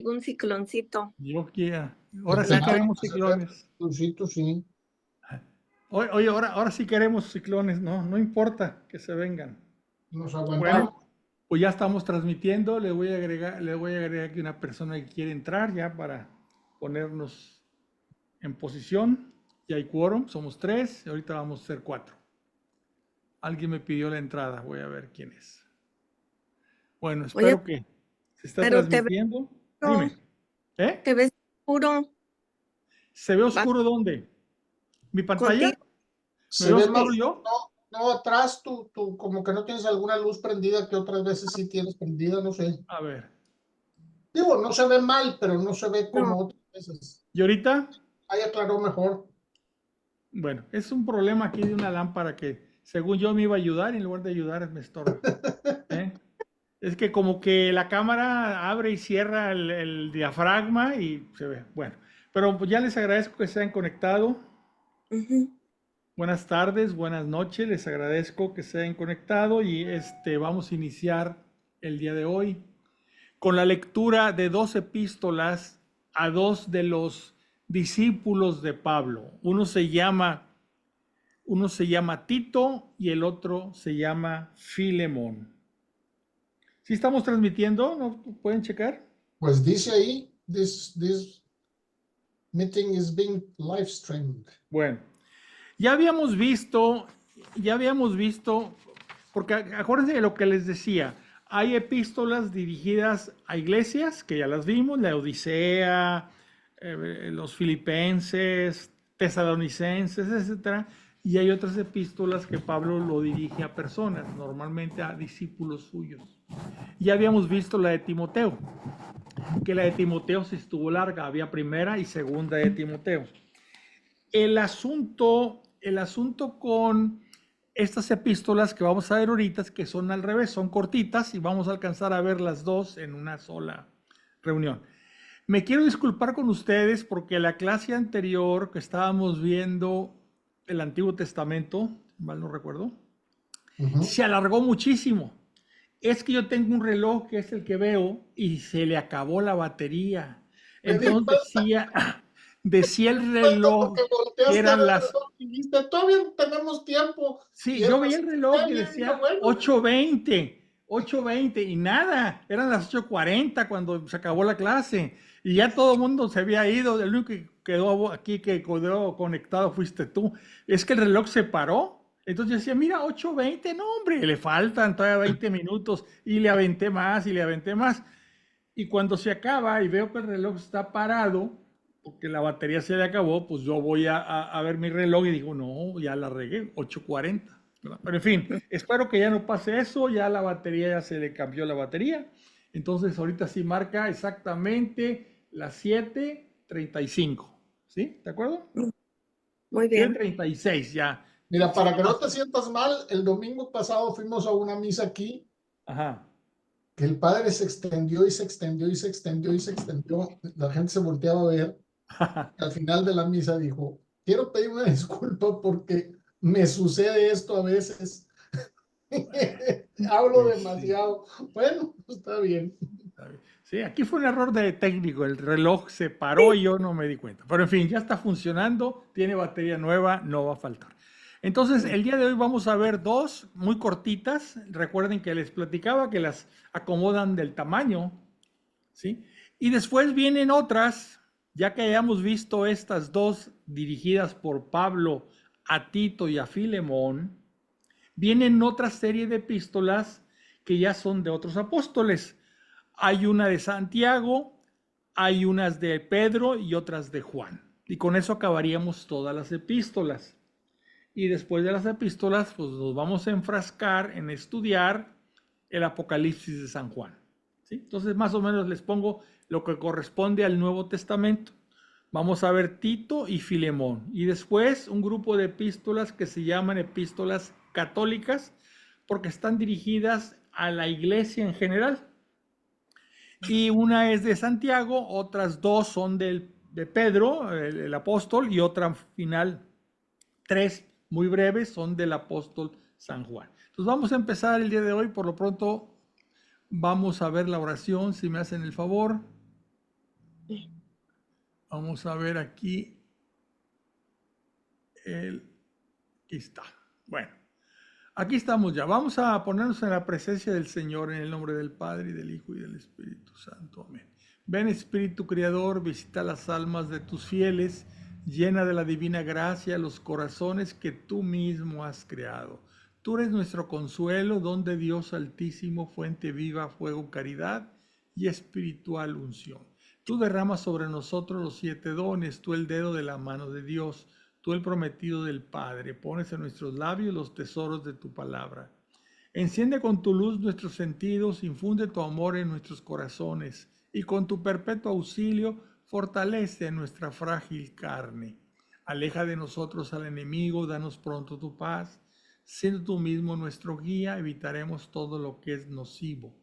un cicloncito. Yo quiera. Ahora sí queremos ciclones. Sí. Oye, ahora sí queremos ciclones, no, no importa que se vengan. Nos Bueno, aguantamos. pues ya estamos transmitiendo. Le voy a agregar aquí una persona que quiere entrar ya para ponernos en posición. Ya hay quórum, somos 3, y ahorita vamos a ser 4. Alguien me pidió la entrada, voy a ver quién es. Bueno, Oye, espero que se está pero te ves transmitiendo. oscuro, Dime, ¿eh? te ves oscuro. ¿Se ve oscuro dónde? ¿Mi pantalla? Contigo. ¿Me Se veo ve oscuro más, yo? no, atrás tú como que no tienes alguna luz prendida que otras veces sí tienes prendida, no sé. A ver. Digo, no se ve mal, pero no se ve No, como otras veces. ¿Y ahorita? Ahí aclaró mejor. Bueno, es un problema aquí de una lámpara que, según yo, me iba a ayudar y en lugar de ayudar me estorba. ¿Eh? Es que como que la cámara abre y cierra el diafragma y se ve. Bueno, pero pues ya les agradezco que se hayan conectado. ujú. Buenas tardes, buenas noches, les agradezco que se hayan conectado y vamos a iniciar el día de hoy con la lectura de 2 epístolas a 2 de los discípulos de Pablo. Uno se llama Tito y el otro se llama Filemón. ¿Sí estamos transmitiendo? ¿No pueden checar? Pues dice ahí, this meeting is being live streamed. Bueno, ya habíamos visto, porque acuérdense de lo que les decía, hay epístolas dirigidas a iglesias, que ya las vimos, la Odisea, los Filipenses, Tesalonicenses, etcétera, y hay otras epístolas que Pablo lo dirige a personas, normalmente a discípulos suyos. Ya habíamos visto la de Timoteo, que la de Timoteo se estuvo larga, había primera y segunda de Timoteo. El asunto con estas epístolas que vamos a ver ahorita es que son al revés, son cortitas y vamos a alcanzar a ver las dos en una sola reunión. Me quiero disculpar con ustedes porque la clase anterior que estábamos viendo el Antiguo Testamento, mal no recuerdo, se alargó muchísimo. Es que yo tengo un reloj que es el que veo y se le acabó la batería. Entonces decía el reloj Porque que volteaste a eran ver las... y dijiste, todavía tenemos tiempo. Sí, Y yo eran veía las el reloj y 5:30, decía bueno. 8:20 y nada, eran las 8:40 cuando se acabó la clase y ya todo el mundo se había ido, el único que quedó aquí, que quedó conectado fuiste tú. Es que el reloj se paró, entonces yo decía, mira, 8:20, no hombre, le faltan todavía 20 minutos y le aventé más y le aventé más. Y cuando se acaba y veo que el reloj está parado, porque la batería se le acabó, pues yo voy a ver mi reloj y digo, no, ya la regué, 8:40. ¿Verdad? Pero en fin, espero que ya no pase eso, ya la batería, ya se le cambió la batería. Entonces ahorita sí marca exactamente las 7:35. ¿Sí? ¿De acuerdo? Muy bien. 7:36 ya. Mira, Sí, para que no te sientas mal, el domingo pasado fuimos a una misa aquí, ajá. que el padre se extendió y se extendió y se extendió y se extendió. La gente se volteaba a ver. Al final de la misa dijo, quiero pedir una disculpa porque me sucede esto a veces. Hablo Pues sí. demasiado. Bueno, está bien. Sí, aquí fue un error de técnico, el reloj se paró y yo no me di cuenta. Pero en fin, ya está funcionando, tiene batería nueva, no va a faltar. Entonces, el día de hoy vamos a ver dos muy cortitas. Recuerden que les platicaba que las acomodan del tamaño, ¿sí? Y después vienen otras, ya que hayamos visto estas dos dirigidas por Pablo a Tito y a Filemón, vienen otra serie de epístolas que ya son de otros apóstoles. Hay una de Santiago, hay unas de Pedro y otras de Juan. Y con eso acabaríamos todas las epístolas. Y después de las epístolas, pues nos vamos a enfrascar en estudiar el Apocalipsis de San Juan. ¿Sí? Entonces, más o menos les pongo lo que corresponde al Nuevo Testamento. Vamos a ver Tito y Filemón. Y después un grupo de epístolas que se llaman epístolas católicas, porque están dirigidas a la iglesia en general. Y una es de Santiago, otras dos son de Pedro, el apóstol, y otra final, 3 muy breves, son del apóstol San Juan. Entonces vamos a empezar el día de hoy. Por lo pronto vamos a ver la oración, si me hacen el favor. Vamos a ver aquí. Aquí está. Bueno, aquí estamos ya. Vamos a ponernos en la presencia del Señor en el nombre del Padre y del Hijo y del Espíritu Santo. Amén. Ven Espíritu Creador, visita las almas de tus fieles, llena de la divina gracia los corazones que tú mismo has creado. Tú eres nuestro consuelo, don de Dios Altísimo, fuente viva, fuego, caridad y espiritual unción. Tú derramas sobre nosotros los 7 dones, tú el dedo de la mano de Dios, tú el prometido del Padre, pones en nuestros labios los tesoros de tu palabra. Enciende con tu luz nuestros sentidos, infunde tu amor en nuestros corazones y con tu perpetuo auxilio fortalece nuestra frágil carne. Aleja de nosotros al enemigo, danos pronto tu paz. Siendo tú mismo nuestro guía, evitaremos todo lo que es nocivo.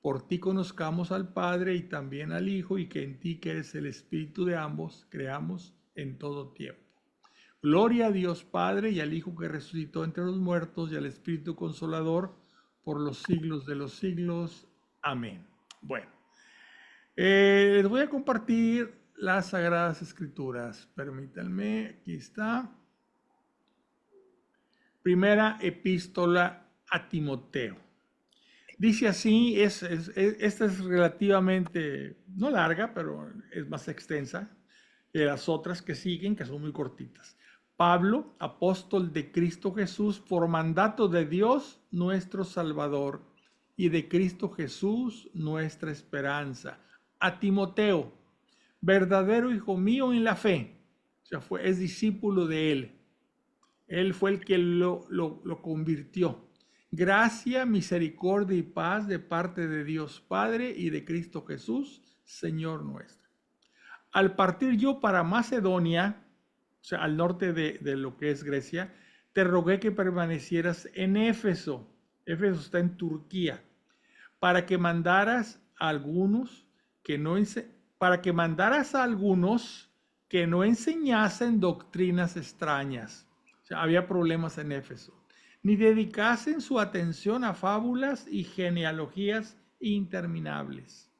Por ti conozcamos al Padre y también al Hijo, y que en ti, que eres el Espíritu de ambos, creamos en todo tiempo. Gloria a Dios Padre y al Hijo que resucitó entre los muertos y al Espíritu Consolador por los siglos de los siglos. Amén. Bueno, les voy a compartir las Sagradas Escrituras. Permítanme, aquí está. Primera epístola a Timoteo. Dice así, esta es relativamente, no larga, pero es más extensa que las otras que siguen, que son muy cortitas. Pablo, apóstol de Cristo Jesús, por mandato de Dios nuestro Salvador y de Cristo Jesús nuestra esperanza. A Timoteo, verdadero hijo mío en la fe, o sea, es discípulo de él. Él fue el que lo convirtió. Gracia, misericordia y paz de parte de Dios Padre y de Cristo Jesús, Señor nuestro. Al partir yo para Macedonia, o sea, al norte de lo que es Grecia, te rogué que permanecieras en Éfeso. Éfeso está en Turquía, para que mandaras a algunos que no enseñasen doctrinas extrañas. O sea, había problemas en Éfeso. Ni dedicasen su atención a fábulas y genealogías interminables,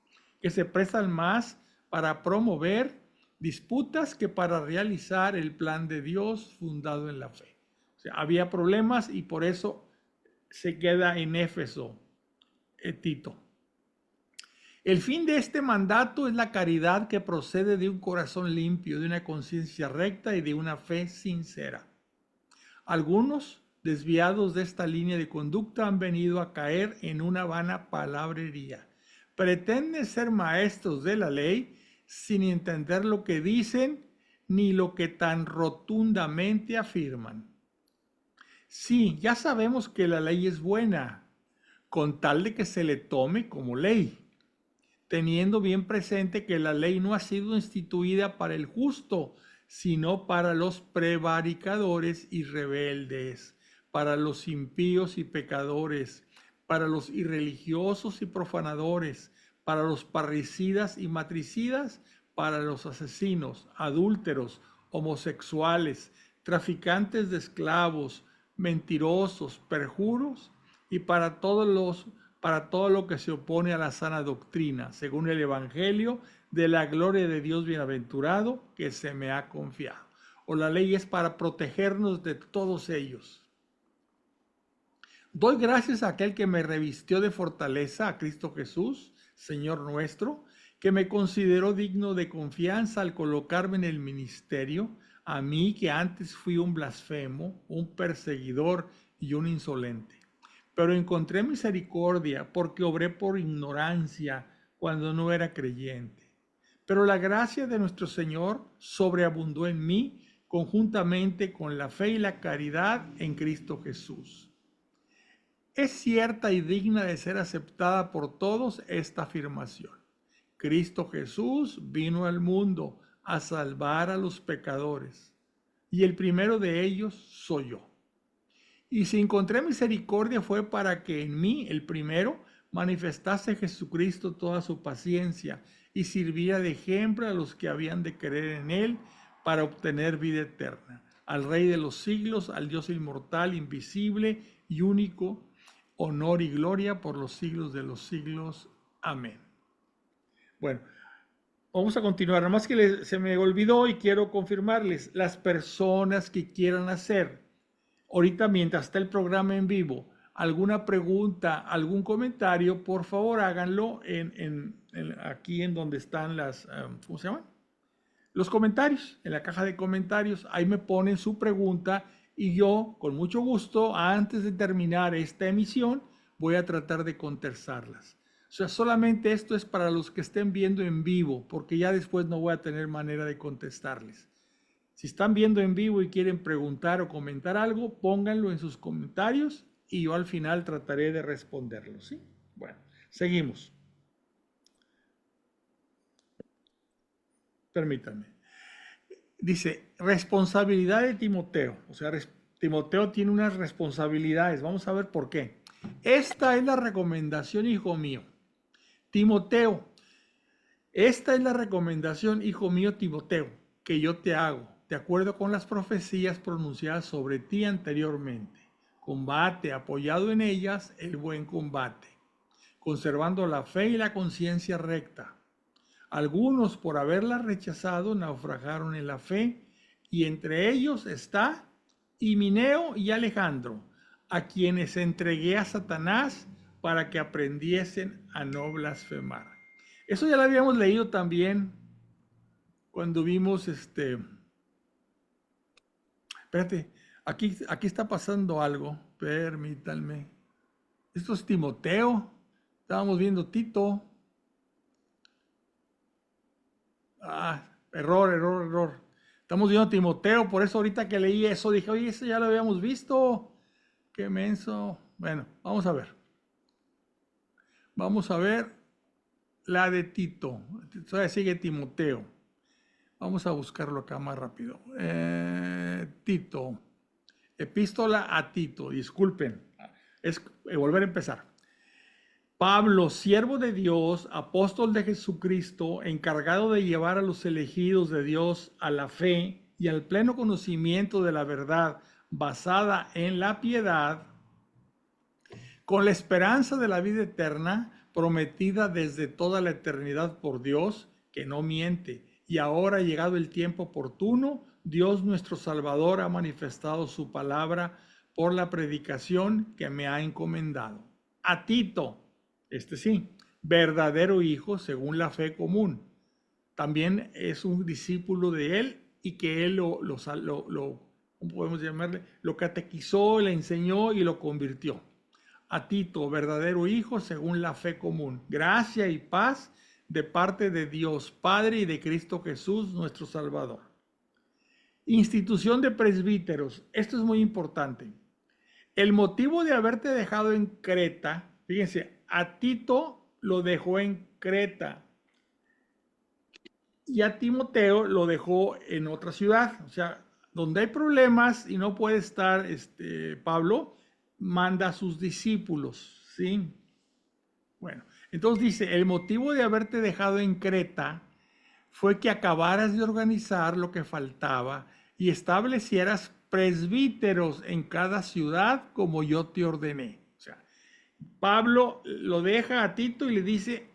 que se prestan más para promover disputas que para realizar el plan de Dios fundado en la fe. O sea, había problemas y por eso se queda en Éfeso Tito. El fin de este mandato es la caridad que procede de un corazón limpio, de una conciencia recta y de una fe sincera. Algunos, desviados de esta línea de conducta, han venido a caer en una vana palabrería. Pretenden ser maestros de la ley sin entender lo que dicen ni lo que tan rotundamente afirman. Sí, ya sabemos que la ley es buena, con tal de que se le tome como ley, teniendo bien presente que la ley no ha sido instituida para el justo, sino para los prevaricadores y rebeldes, para los impíos y pecadores, para los irreligiosos y profanadores, para los parricidas y matricidas, para los asesinos, adúlteros, homosexuales, traficantes de esclavos, mentirosos, perjuros, y para todo lo que se opone a la sana doctrina, según el Evangelio de la gloria de Dios bienaventurado que se me ha confiado. O la ley es para protegernos de todos ellos. Doy gracias a aquel que me revistió de fortaleza, a Cristo Jesús, Señor nuestro, que me consideró digno de confianza al colocarme en el ministerio, a mí que antes fui un blasfemo, un perseguidor y un insolente. Pero encontré misericordia porque obré por ignorancia cuando no era creyente. Pero la gracia de nuestro Señor sobreabundó en mí conjuntamente con la fe y la caridad en Cristo Jesús. Es cierta y digna de ser aceptada por todos esta afirmación. Cristo Jesús vino al mundo a salvar a los pecadores, y el primero de ellos soy yo. Y si encontré misericordia fue para que en mí, el primero, manifestase Jesucristo toda su paciencia y sirviera de ejemplo a los que habían de creer en él para obtener vida eterna. Al Rey de los siglos, al Dios inmortal, invisible y único, honor y gloria por los siglos de los siglos. Amén. Bueno, Vamos a continuar, nada más que se me olvidó y quiero confirmarles, las personas que quieran hacer, ahorita mientras está el programa en vivo, alguna pregunta, algún comentario, por favor háganlo aquí en donde están ¿cómo se llaman? Los comentarios, en la caja de comentarios, ahí me ponen su pregunta y yo, con mucho gusto, antes de terminar esta emisión, voy a tratar de contestarlas. O sea, solamente esto es para los que estén viendo en vivo, porque ya después no voy a tener manera de contestarles. Si están viendo en vivo y quieren preguntar o comentar algo, pónganlo en sus comentarios y yo al final trataré de responderlo, ¿sí? Bueno, seguimos. Permítanme. Dice, responsabilidad de Timoteo. O sea, Timoteo tiene unas responsabilidades. Vamos a ver por qué. Esta es la recomendación, hijo mío. Timoteo, esta es la recomendación, hijo mío Timoteo, que yo te hago, de acuerdo con las profecías pronunciadas sobre ti anteriormente. Combate, apoyado en ellas, el buen combate, conservando la fe y la conciencia recta. Algunos, por haberla rechazado, naufragaron en la fe, y entre ellos está Himeneo y Alejandro, a quienes entregué a Satanás para que aprendiesen a no blasfemar. Eso ya lo habíamos leído también cuando vimos Espérate, aquí está pasando algo, permítanme. Esto es Timoteo, estábamos viendo Tito. Error. Estamos viendo Timoteo, por eso ahorita que leí eso dije, oye, eso ya lo habíamos visto. Qué menso. Bueno, vamos a ver. Vamos a ver la de Tito. Todavía sigue Timoteo. Vamos a buscarlo acá más rápido. Tito. Epístola a Tito. Disculpen. Es volver a empezar. Pablo, siervo de Dios, apóstol de Jesucristo, encargado de llevar a los elegidos de Dios a la fe y al pleno conocimiento de la verdad basada en la piedad, con la esperanza de la vida eterna prometida desde toda la eternidad por Dios, que no miente. Y ahora, llegado el tiempo oportuno, Dios nuestro Salvador ha manifestado su palabra por la predicación que me ha encomendado. A Tito, sí, verdadero hijo según la fe común. También es un discípulo de él y que él ¿cómo podemos llamarle? Lo catequizó, le enseñó y lo convirtió. A Tito, verdadero hijo según la fe común. Gracia y paz de parte de Dios Padre y de Cristo Jesús, nuestro Salvador. Institución de presbíteros. Esto es muy importante. El motivo de haberte dejado en Creta, fíjense, a Tito lo dejó en Creta y a Timoteo lo dejó en otra ciudad. O sea, donde hay problemas y no puede estar Pablo, manda a sus discípulos, ¿sí? Bueno, entonces dice, el motivo de haberte dejado en Creta fue que acabaras de organizar lo que faltaba y establecieras presbíteros en cada ciudad como yo te ordené. O sea, Pablo lo deja a Tito y le dice,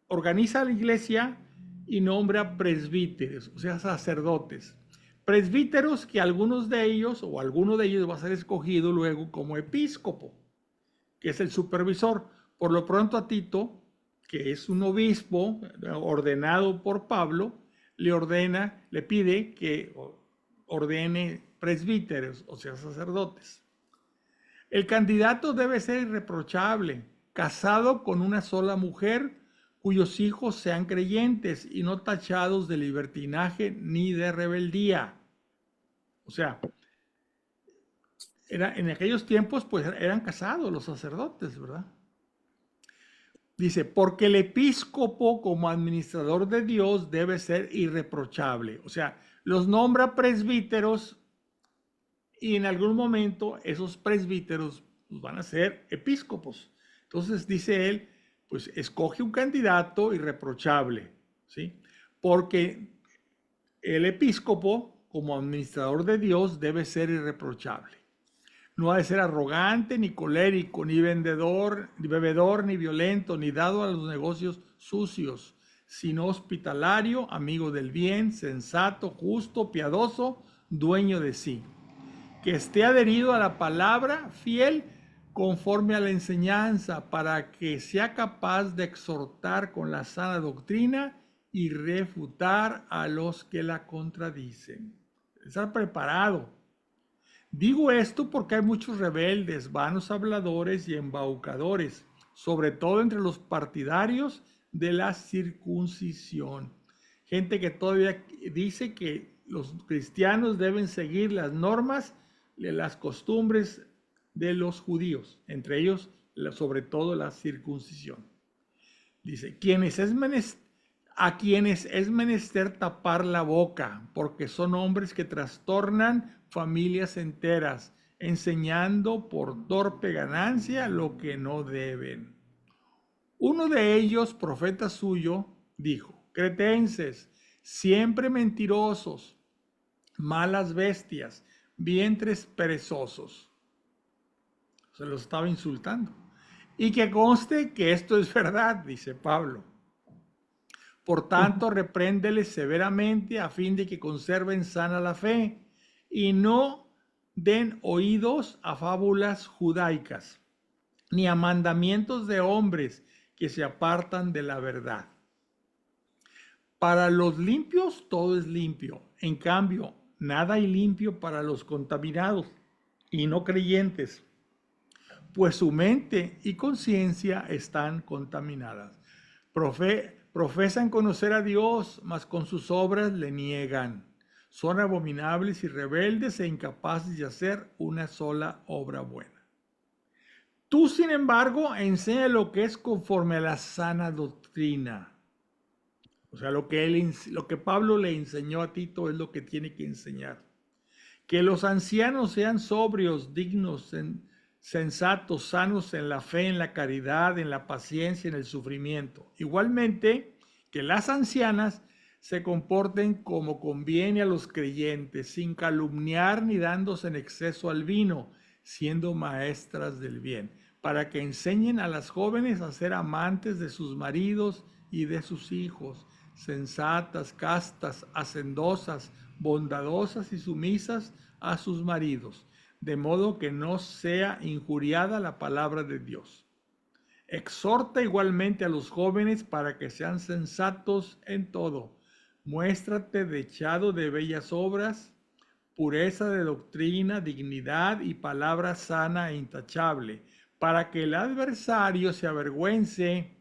organiza la iglesia y nombra presbíteros, o sea, sacerdotes. Presbíteros que alguno de ellos va a ser escogido luego como episcopo, que es el supervisor. Por lo pronto a Tito, que es un obispo ordenado por Pablo, le pide que ordene presbíteros, o sea, sacerdotes. El candidato debe ser irreprochable, casado con una sola mujer, cuyos hijos sean creyentes y no tachados de libertinaje ni de rebeldía. O sea, en aquellos tiempos pues eran casados los sacerdotes, ¿verdad? Dice, porque el episcopo como administrador de Dios debe ser irreprochable. O sea, los nombra presbíteros y en algún momento esos presbíteros van a ser episcopos. Entonces dice él, pues escoge un candidato irreprochable, ¿sí? Porque el episcopo como administrador de Dios debe ser irreprochable. No ha de ser arrogante, ni colérico, ni bebedor, ni violento, ni dado a los negocios sucios, sino hospitalario, amigo del bien, sensato, justo, piadoso, dueño de sí, que esté adherido a la palabra, fiel conforme a la enseñanza, para que sea capaz de exhortar con la sana doctrina y refutar a los que la contradicen. Estar preparado. Digo esto porque hay muchos rebeldes, vanos habladores y embaucadores, sobre todo entre los partidarios de la circuncisión. Gente que todavía dice que los cristianos deben seguir las normas, las costumbres de los judíos, entre ellos sobre todo la circuncisión. Dice, a quienes es menester tapar la boca, porque son hombres que trastornan familias enteras, enseñando por torpe ganancia lo que no deben. Uno de ellos, profeta suyo, dijo, cretenses, siempre mentirosos, malas bestias, vientres perezosos. Se los estaba insultando. Y que conste que esto es verdad, dice Pablo. Por tanto, repréndeles severamente a fin de que conserven sana la fe y no den oídos a fábulas judaicas, ni a mandamientos de hombres que se apartan de la verdad. Para los limpios todo es limpio, en cambio, nada hay limpio para los contaminados y no creyentes, pues su mente y conciencia están contaminadas. Profesan conocer a Dios, mas con sus obras le niegan. Son abominables y rebeldes e incapaces de hacer una sola obra buena. Tú, sin embargo, enseña lo que es conforme a la sana doctrina. O sea, lo que Pablo le enseñó a Tito es lo que tiene que enseñar. Que los ancianos sean sobrios, dignos, sensatos, sanos en la fe, en la caridad, en la paciencia, en el sufrimiento. Igualmente, que las ancianas se comporten como conviene a los creyentes, sin calumniar ni dándose en exceso al vino, siendo maestras del bien, para que enseñen a las jóvenes a ser amantes de sus maridos y de sus hijos, sensatas, castas, hacendosas, bondadosas y sumisas a sus maridos, de modo que no sea injuriada la palabra de Dios. Exhorta igualmente a los jóvenes para que sean sensatos en todo. Muéstrate dechado de bellas obras, pureza de doctrina, dignidad y palabra sana e intachable, para que el adversario se avergüence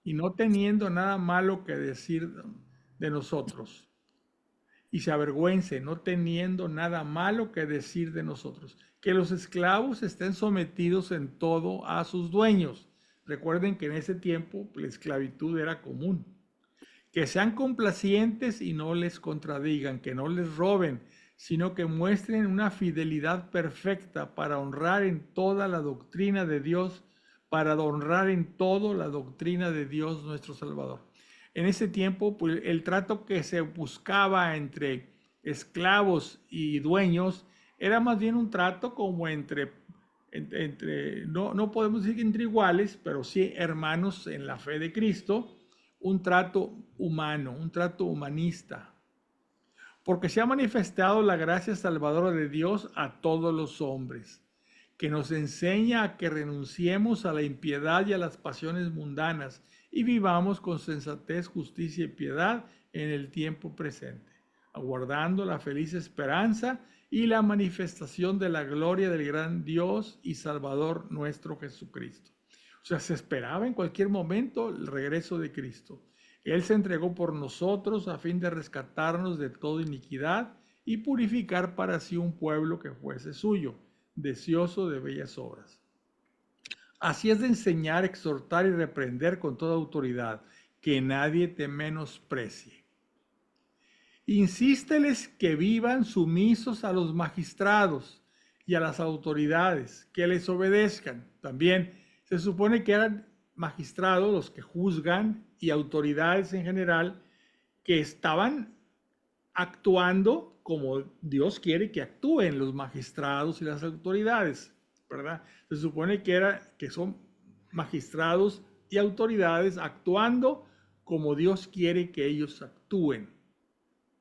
y no teniendo nada malo que decir de nosotros. Y se avergüence, no teniendo nada malo que decir de nosotros. Que los esclavos estén sometidos en todo a sus dueños. Recuerden que en ese tiempo la esclavitud era común. Que sean complacientes y no les contradigan, que no les roben, sino que muestren una fidelidad perfecta para honrar en toda la doctrina de Dios, nuestro Salvador. En ese tiempo, pues, el trato que se buscaba entre esclavos y dueños era más bien un trato como no podemos decir que entre iguales, pero sí hermanos en la fe de Cristo, un trato humano, un trato humanista. Porque se ha manifestado la gracia salvadora de Dios a todos los hombres, que nos enseña a que renunciemos a la impiedad y a las pasiones mundanas y vivamos con sensatez, justicia y piedad en el tiempo presente, aguardando la feliz esperanza y la manifestación de la gloria del gran Dios y Salvador nuestro Jesucristo. O sea, se esperaba en cualquier momento el regreso de Cristo. Él se entregó por nosotros a fin de rescatarnos de toda iniquidad y purificar para sí un pueblo que fuese suyo, deseoso de bellas obras. Así es de enseñar, exhortar y reprender con toda autoridad, que nadie te menosprecie. Insísteles que vivan sumisos a los magistrados y a las autoridades, que les obedezcan. También se supone que eran magistrados los que juzgan y autoridades en general que estaban actuando como Dios quiere que actúen los magistrados y las autoridades, ¿verdad? Se supone que son magistrados y autoridades actuando como Dios quiere que ellos actúen.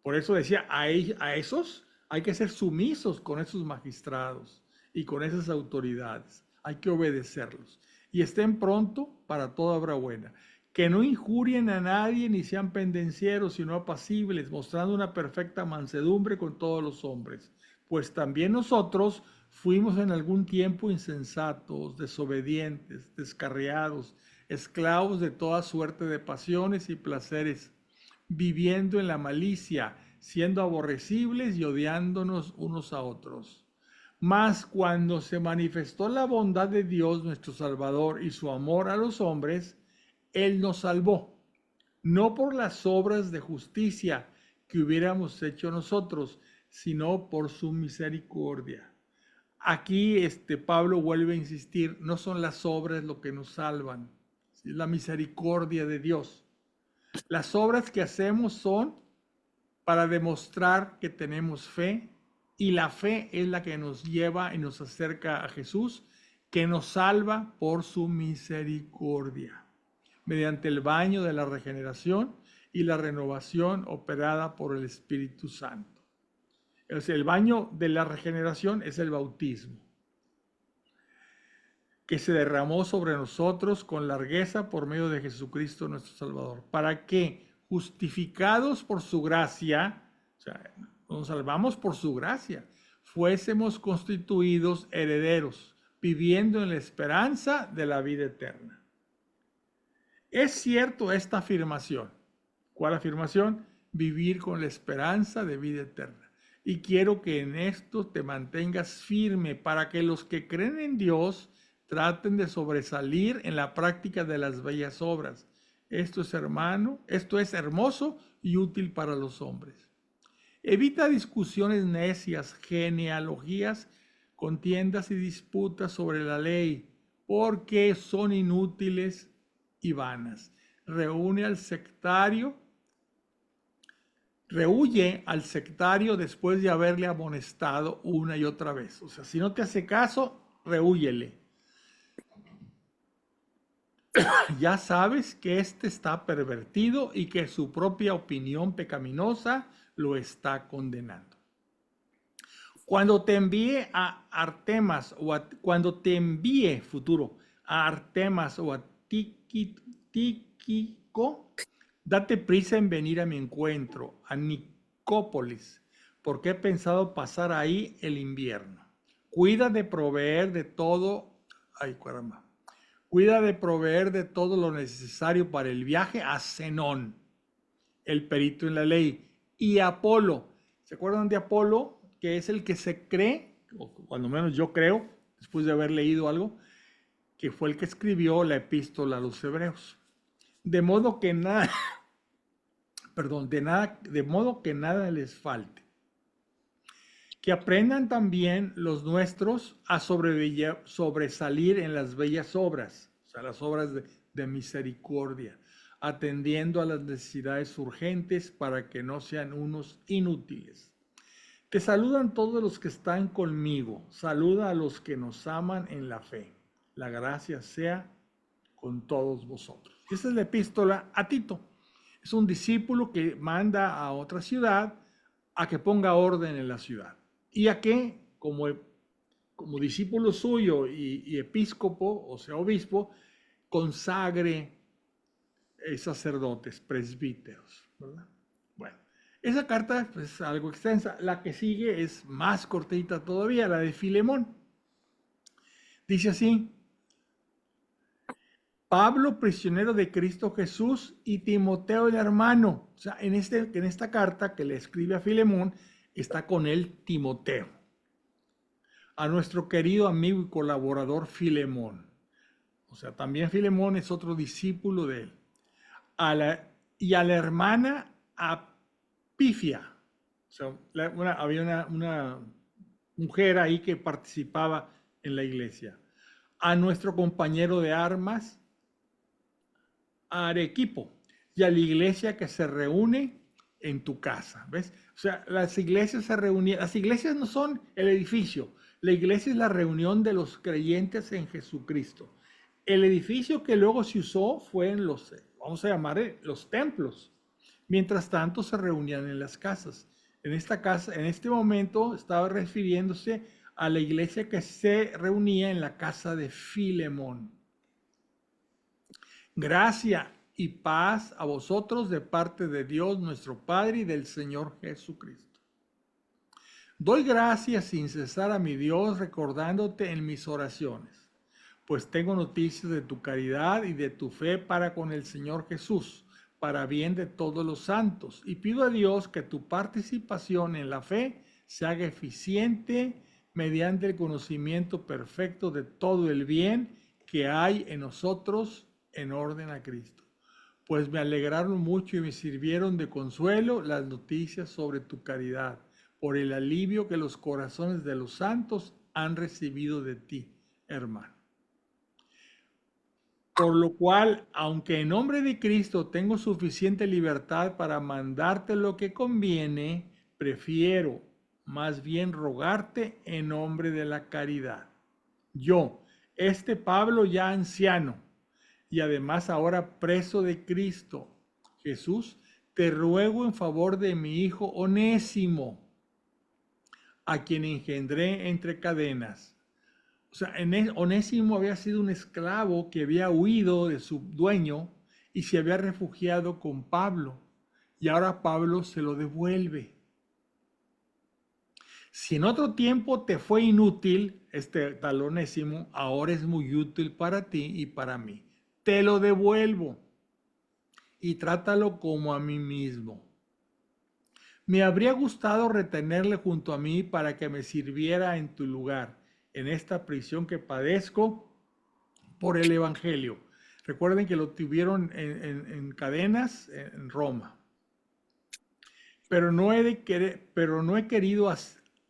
Por eso decía, a esos hay que ser sumisos con esos magistrados y con esas autoridades. Hay que obedecerlos. Y estén pronto para toda obra buena. Que no injurien a nadie ni sean pendencieros, sino apacibles, mostrando una perfecta mansedumbre con todos los hombres. Pues también nosotros fuimos en algún tiempo insensatos, desobedientes, descarriados, esclavos de toda suerte de pasiones y placeres, viviendo en la malicia, siendo aborrecibles y odiándonos unos a otros. Mas cuando se manifestó la bondad de Dios nuestro Salvador y su amor a los hombres, Él nos salvó, no por las obras de justicia que hubiéramos hecho nosotros, sino por su misericordia. Aquí Pablo vuelve a insistir, no son las obras lo que nos salvan, es la misericordia de Dios. Las obras que hacemos son para demostrar que tenemos fe, y la fe es la que nos lleva y nos acerca a Jesús, que nos salva por su misericordia, mediante el baño de la regeneración y la renovación operada por el Espíritu Santo. O sea, el baño de la regeneración es el bautismo, que se derramó sobre nosotros con largueza por medio de Jesucristo nuestro Salvador, para que, justificados por su gracia, o sea, nos salvamos por su gracia, fuésemos constituidos herederos, viviendo en la esperanza de la vida eterna. Es cierto esta afirmación. ¿Cuál afirmación? Vivir con la esperanza de vida eterna. Y quiero que en esto te mantengas firme para que los que creen en Dios traten de sobresalir en la práctica de las bellas obras. Esto es hermoso y útil para los hombres. Evita discusiones necias, genealogías, contiendas y disputas sobre la ley, porque son inútiles y vanas. Rehuye al sectario después de haberle amonestado una y otra vez. O sea, si no te hace caso, rehúyele. Ya sabes que está pervertido y que su propia opinión pecaminosa lo está condenando. Cuando te envíe a Artemas cuando te envíe futuro a Artemas o a Tíquico, date prisa en venir a mi encuentro, a Nicópolis, porque he pensado pasar ahí el invierno. Cuida de proveer de todo lo necesario para el viaje a Zenón, el perito en la ley, y a Apolo. ¿Se acuerdan de Apolo? Que es el que se cree, o cuando menos yo creo, después de haber leído algo, que fue el que escribió la epístola a los hebreos. De modo que nada les falte. Que aprendan también los nuestros a sobresalir en las bellas obras, o sea, las obras de misericordia, atendiendo a las necesidades urgentes para que no sean unos inútiles. Te saludan todos los que están conmigo. Saluda a los que nos aman en la fe. La gracia sea con todos vosotros. Esta es la epístola a Tito. Es un discípulo que manda a otra ciudad a que ponga orden en la ciudad. Y a que, como discípulo suyo y episcopo, o sea, obispo, consagre sacerdotes, presbíteros, ¿verdad? Bueno, esa carta pues, es algo extensa. La que sigue es más cortita todavía, la de Filemón. Dice así: Pablo, prisionero de Cristo Jesús, y Timoteo, el hermano. O sea, en esta carta que le escribe a Filemón, está con él Timoteo. A nuestro querido amigo y colaborador Filemón. O sea, también Filemón es otro discípulo de él. Y a la hermana Apifia. O sea, había una mujer ahí que participaba en la iglesia. A nuestro compañero de armas, Arequipo, y a la iglesia que se reúne en tu casa. ¿Ves? O sea, las iglesias se reunían. Las iglesias no son el edificio. La iglesia es la reunión de los creyentes en Jesucristo. El edificio que luego se usó fue en los vamos a llamar los templos. Mientras tanto se reunían en las casas. En esta casa, en este momento estaba refiriéndose a la iglesia que se reunía en la casa de Filemón. Gracia y paz a vosotros de parte de Dios nuestro Padre y del Señor Jesucristo. Doy gracias sin cesar a mi Dios recordándote en mis oraciones, pues tengo noticias de tu caridad y de tu fe para con el Señor Jesús, para bien de todos los santos, y pido a Dios que tu participación en la fe se haga eficiente mediante el conocimiento perfecto de todo el bien que hay en nosotros en orden a Cristo. Pues me alegraron mucho y me sirvieron de consuelo las noticias sobre tu caridad, por el alivio que los corazones de los santos han recibido de ti, hermano. Por lo cual, aunque en nombre de Cristo tengo suficiente libertad para mandarte lo que conviene, prefiero más bien rogarte en nombre de la caridad. Yo, Pablo ya anciano, y además ahora preso de Cristo Jesús, te ruego en favor de mi hijo Onésimo, a quien engendré entre cadenas. O sea, Onésimo había sido un esclavo que había huido de su dueño y se había refugiado con Pablo. Y ahora Pablo se lo devuelve. Si en otro tiempo te fue inútil, este tal Onésimo, ahora es muy útil para ti y para mí. Te lo devuelvo y trátalo como a mí mismo. Me habría gustado retenerle junto a mí para que me sirviera en tu lugar, en esta prisión que padezco por el Evangelio. Recuerden que lo tuvieron en cadenas en Roma. Pero no he querido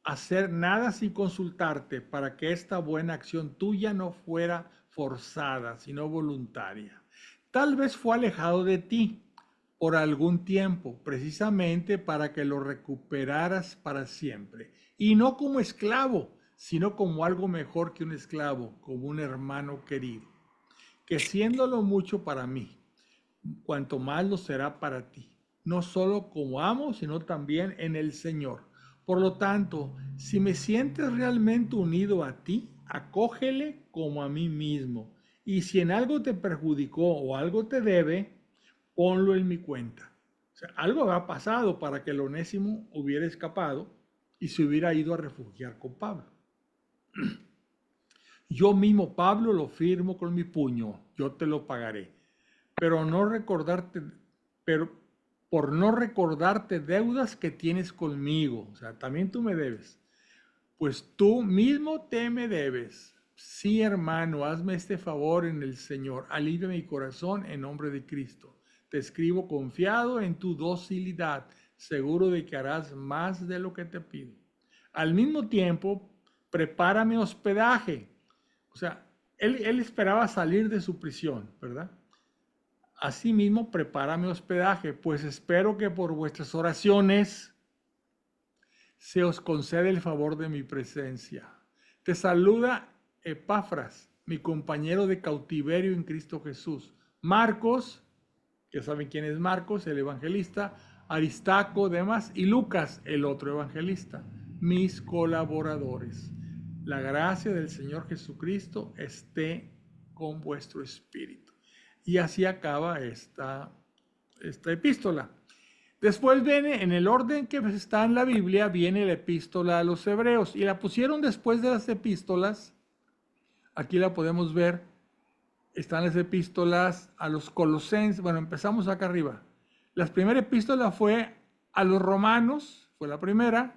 hacer nada sin consultarte para que esta buena acción tuya no fuera forzada, sino voluntaria. Tal vez fue alejado de ti por algún tiempo, precisamente para que lo recuperaras para siempre. Y no como esclavo, sino como algo mejor que un esclavo, como un hermano querido, que siéndolo mucho para mí, cuanto más lo será para ti, no solo como amo, sino también en el Señor. Por lo tanto, si me sientes realmente unido a ti, acógele como a mí mismo. Y si en algo te perjudicó o algo te debe, ponlo en mi cuenta. O sea, algo habrá pasado para que el Onésimo hubiera escapado y se hubiera ido a refugiar con Pablo. Yo mismo, Pablo, lo firmo con mi puño, yo te lo pagaré. Pero por no recordarte deudas que tienes conmigo, o sea, también tú me debes, pues tú mismo te me debes. Sí, hermano, hazme este favor en el Señor, alivia mi corazón en nombre de Cristo. Te escribo confiado en tu docilidad, seguro de que harás más de lo que te pido. Al mismo tiempo, prepárame hospedaje. O sea, él esperaba salir de su prisión, ¿verdad? Asimismo, prepárame hospedaje, pues espero que por vuestras oraciones se os concede el favor de mi presencia. Te saluda Epafras, mi compañero de cautiverio en Cristo Jesús. Marcos, ya saben quién es Marcos, el evangelista, Aristarco, Demas y Lucas, el otro evangelista, mis colaboradores. La gracia del Señor Jesucristo esté con vuestro espíritu. Y así acaba esta epístola. Después viene, en el orden que está en la Biblia, viene la epístola a los hebreos. Y la pusieron después de las epístolas. Aquí la podemos ver. Están las epístolas a los colosenses. Bueno, empezamos acá arriba. La primera epístola fue a los romanos, fue la primera.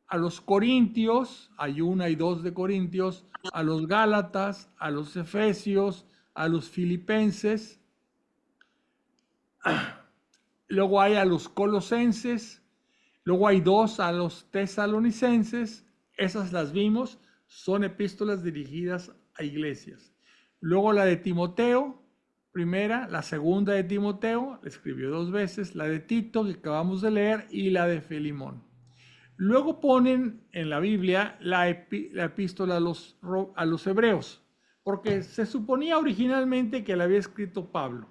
A los corintios, hay una y dos de Corintios. A los gálatas, a los efesios, a los filipenses. Luego hay a los colosenses. Luego hay dos a los tesalonicenses. Esas las vimos. Son epístolas dirigidas a iglesias. Luego la de Timoteo, primera. La segunda de Timoteo, la escribió dos veces. La de Tito, que acabamos de leer. Y la de Filemón. Luego ponen en la Biblia la epístola a los hebreos. Porque se suponía originalmente que la había escrito Pablo.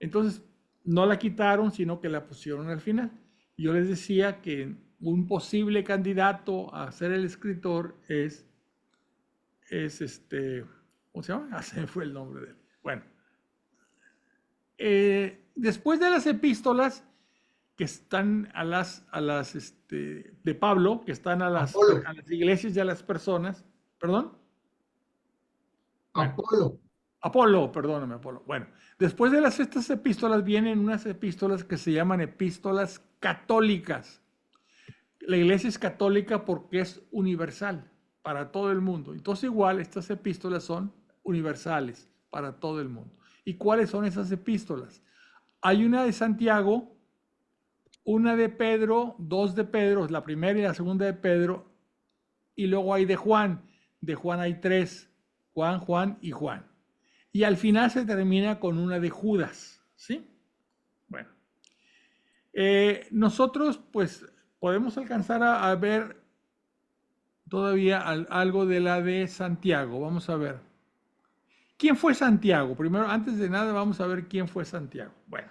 Entonces, no la quitaron, sino que la pusieron al final. Yo les decía que un posible candidato a ser el escritor es ¿cómo se llama? Ah, se me fue el nombre de él. Bueno, después de las epístolas que están de Pablo, que están a las iglesias y a las personas, perdón. Bueno, Apolo, perdóname, Apolo. Bueno, después de estas epístolas vienen unas epístolas que se llaman epístolas católicas. La iglesia es católica porque es universal para todo el mundo. Entonces igual estas epístolas son universales para todo el mundo. ¿Y cuáles son esas epístolas? Hay una de Santiago, una de Pedro, dos de Pedro, la primera y la segunda de Pedro, y luego hay de Juan. De Juan hay tres, Juan, Juan y Juan. Y al final se termina con una de Judas, ¿sí? Bueno, nosotros pues podemos alcanzar a ver todavía algo de la de Santiago. Vamos a ver. ¿Quién fue Santiago? Primero, antes de nada, vamos a ver quién fue Santiago. Bueno,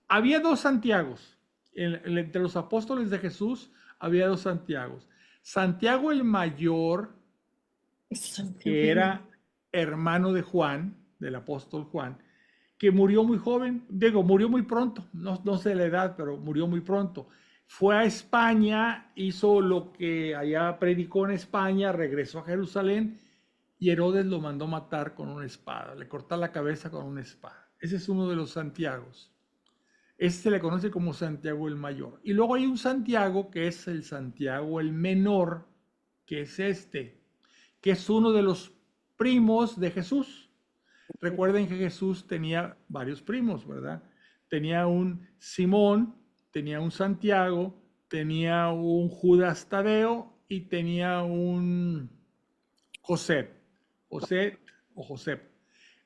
había dos Santiagos. Entre los apóstoles de Jesús había dos Santiagos. Santiago el mayor, que era hermano de Juan, del apóstol Juan, que murió muy joven, murió muy pronto, no sé la edad, pero murió muy pronto. Fue a España, hizo lo que allá predicó en España, regresó a Jerusalén y Herodes lo mandó matar con una espada, le cortó la cabeza con una espada. Ese es uno de los Santiagos. Este se le conoce como Santiago el mayor. Y luego hay un Santiago que es el Santiago el menor, que es que es uno de los primos de Jesús. Recuerden que Jesús tenía varios primos, ¿verdad? Tenía un Simón, tenía un Santiago, tenía un Judas Tadeo y tenía un José o José.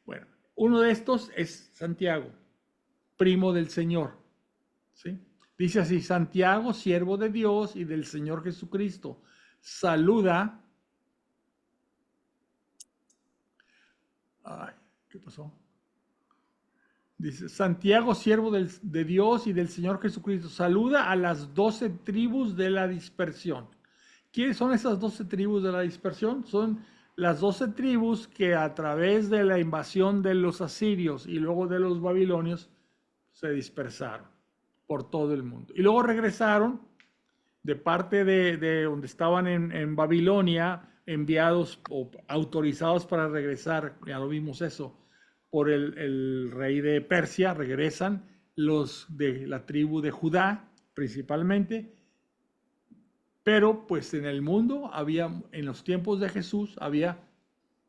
Bueno, uno de estos es Santiago, primo del Señor, ¿sí? Dice así: Santiago, siervo de Dios y del Señor Jesucristo, saluda. Ay, ¿qué pasó? Dice: Santiago, siervo de Dios y del Señor Jesucristo, saluda a las 12 tribus de la dispersión. ¿Quiénes son esas 12 tribus de la dispersión? Son las 12 tribus que a través de la invasión de los asirios y luego de los babilonios se dispersaron por todo el mundo. Y luego regresaron de parte de donde estaban en Babilonia, enviados o autorizados para regresar, ya lo vimos eso, por el rey de Persia. Regresan los de la tribu de Judá principalmente, pero pues en el mundo había, en los tiempos de Jesús, había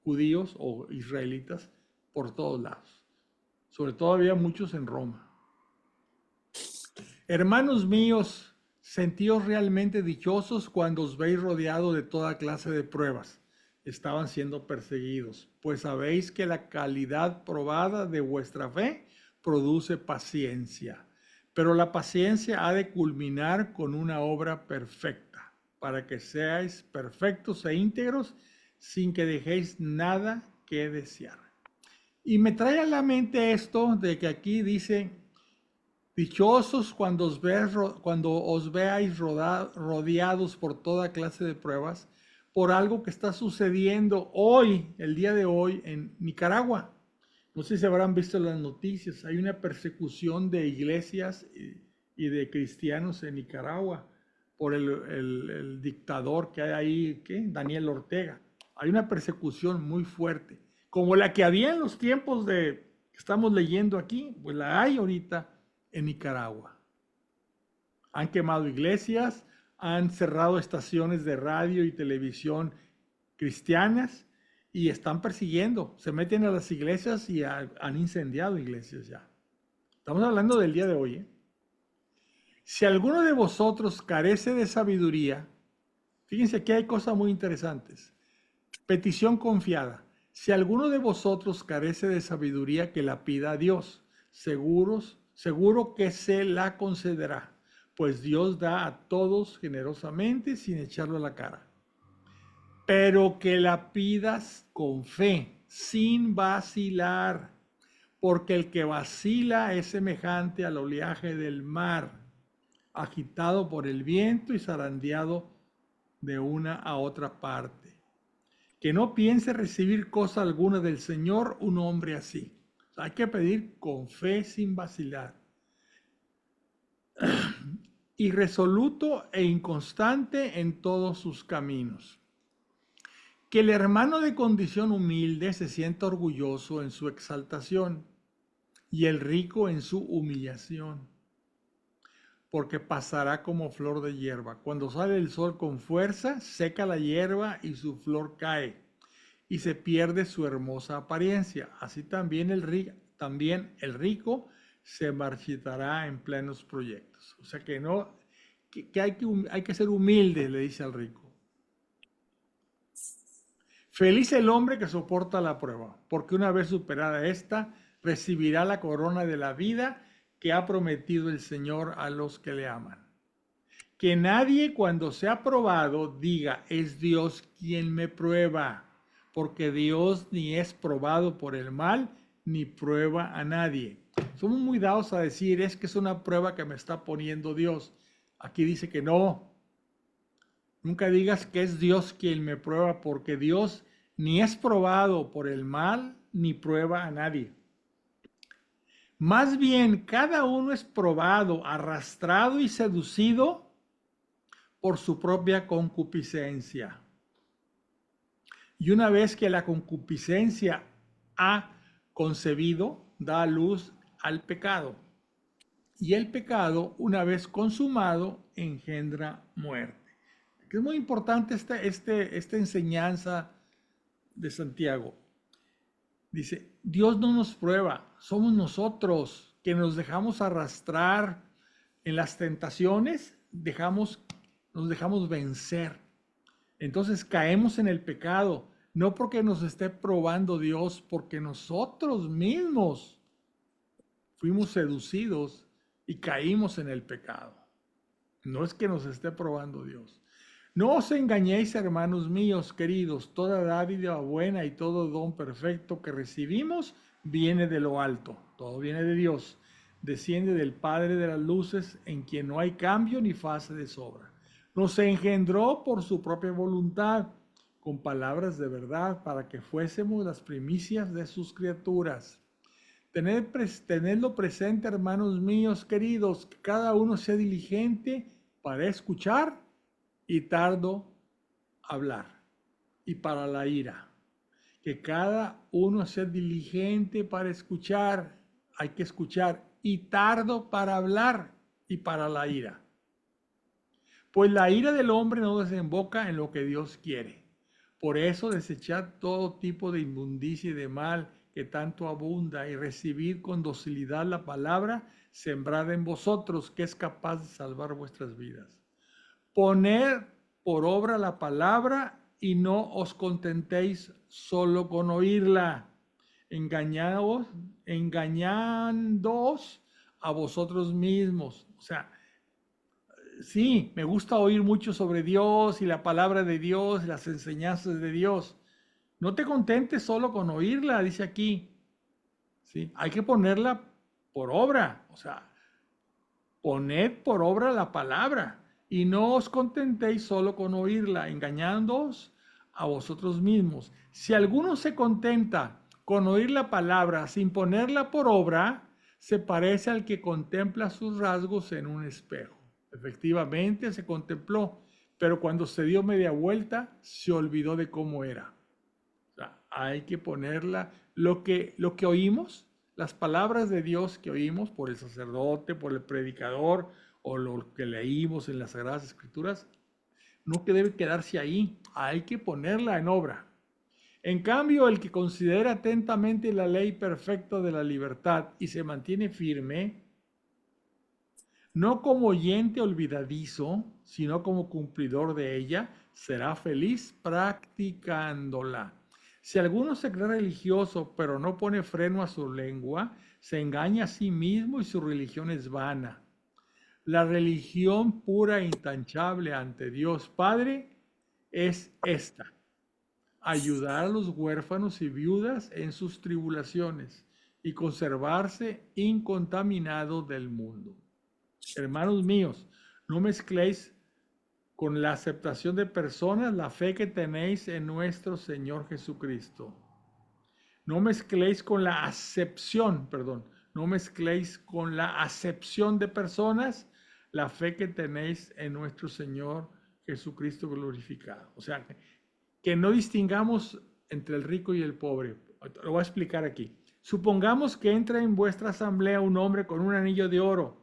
judíos o israelitas por todos lados. Sobre todo había muchos en Roma. Hermanos míos, sentíos realmente dichosos cuando os veis rodeado de toda clase de pruebas. Estaban siendo perseguidos, pues sabéis que la calidad probada de vuestra fe produce paciencia. Pero la paciencia ha de culminar con una obra perfecta, para que seáis perfectos e íntegros, sin que dejéis nada que desear. Y me trae a la mente esto de que aquí dice: dichosos cuando os veáis rodeados por toda clase de pruebas, por algo que está sucediendo hoy, el día de hoy, en Nicaragua. No sé si habrán visto las noticias. Hay una persecución de iglesias y de cristianos en Nicaragua por el dictador que hay ahí, Daniel Ortega. Hay una persecución muy fuerte, como la que había en los tiempos que estamos leyendo aquí, pues la hay ahorita en Nicaragua. Han quemado iglesias, han cerrado estaciones de radio y televisión cristianas y están persiguiendo. Se meten a las iglesias y han incendiado iglesias ya. Estamos hablando del día de hoy, ¿eh? Si alguno de vosotros carece de sabiduría, fíjense que hay cosas muy interesantes. Petición confiada. Si alguno de vosotros carece de sabiduría, que la pida a Dios. Seguro que se la concederá, pues Dios da a todos generosamente sin echarlo a la cara. Pero que la pidas con fe, sin vacilar, porque el que vacila es semejante al oleaje del mar, agitado por el viento y zarandeado de una a otra parte. Que no piense recibir cosa alguna del Señor un hombre así. O sea, hay que pedir con fe sin vacilar. Irresoluto e inconstante en todos sus caminos. Que el hermano de condición humilde se sienta orgulloso en su exaltación y el rico en su humillación, porque pasará como flor de hierba. Cuando sale el sol con fuerza, seca la hierba y su flor cae, y se pierde su hermosa apariencia. Así también el rico se marchitará en plenos proyectos. O sea que no, hay que ser humilde, le dice al rico. Feliz el hombre que soporta la prueba, porque una vez superada esta, recibirá la corona de la vida que ha prometido el Señor a los que le aman. Que nadie cuando sea probado diga, es Dios quien me prueba, porque Dios ni es probado por el mal, ni prueba a nadie. Somos muy dados a decir, es que es una prueba que me está poniendo Dios. Aquí dice que no. Nunca digas que es Dios quien me prueba, porque Dios ni es probado por el mal, ni prueba a nadie. Más bien, cada uno es probado, arrastrado y seducido por su propia concupiscencia. Y una vez que la concupiscencia ha concebido, da luz al pecado. Y el pecado, una vez consumado, engendra muerte. Es muy importante esta enseñanza de Santiago. Dice, Dios no nos prueba, somos nosotros que nos dejamos arrastrar en las tentaciones, nos dejamos vencer. Entonces caemos en el pecado, no porque nos esté probando Dios, porque nosotros mismos fuimos seducidos y caímos en el pecado. No es que nos esté probando Dios. No os engañéis, hermanos míos queridos, toda dádiva buena y todo don perfecto que recibimos viene de lo alto, todo viene de Dios, desciende del Padre de las luces, en quien no hay cambio ni fase de sobra. Nos engendró por su propia voluntad, con palabras de verdad, para que fuésemos las primicias de sus criaturas. Tenedlo presente, hermanos míos queridos, que cada uno sea diligente para escuchar y tardo hablar, y para la ira. Que cada uno sea diligente para escuchar, hay que escuchar, y tardo para hablar, y para la ira. Pues la ira del hombre no desemboca en lo que Dios quiere. Por eso desechad todo tipo de inmundicia y de mal que tanto abunda, y recibid con docilidad la palabra sembrada en vosotros, que es capaz de salvar vuestras vidas. Poner por obra la palabra y no os contentéis solo con oírla, engañándoos a vosotros mismos. O sea, sí, me gusta oír mucho sobre Dios y la palabra de Dios y las enseñanzas de Dios. No te contentes solo con oírla, dice aquí. ¿Sí? Hay que ponerla por obra, o sea, poned por obra la palabra. Y no os contentéis solo con oírla, engañándoos a vosotros mismos. Si alguno se contenta con oír la palabra sin ponerla por obra, se parece al que contempla sus rasgos en un espejo. Efectivamente se contempló, pero cuando se dio media vuelta, se olvidó de cómo era. O sea, hay que ponerla, lo que oímos, las palabras de Dios que oímos por el sacerdote, por el predicador, o lo que leímos en las Sagradas Escrituras, no que debe quedarse ahí, hay que ponerla en obra. En cambio, el que considera atentamente la ley perfecta de la libertad y se mantiene firme, no como oyente olvidadizo, sino como cumplidor de ella, será feliz practicándola. Si alguno se cree religioso, pero no pone freno a su lengua, se engaña a sí mismo y su religión es vana. La religión pura e intachable ante Dios Padre es esta: ayudar a los huérfanos y viudas en sus tribulaciones y conservarse incontaminado del mundo. Hermanos míos, no mezcléis con la aceptación de personas la fe que tenéis en nuestro Señor Jesucristo. No mezcléis con la acepción, perdón, no mezcléis con la acepción de personas la fe que tenéis en nuestro Señor Jesucristo glorificado. O sea, que no distingamos entre el rico y el pobre. Lo voy a explicar aquí. Supongamos que entra en vuestra asamblea un hombre con un anillo de oro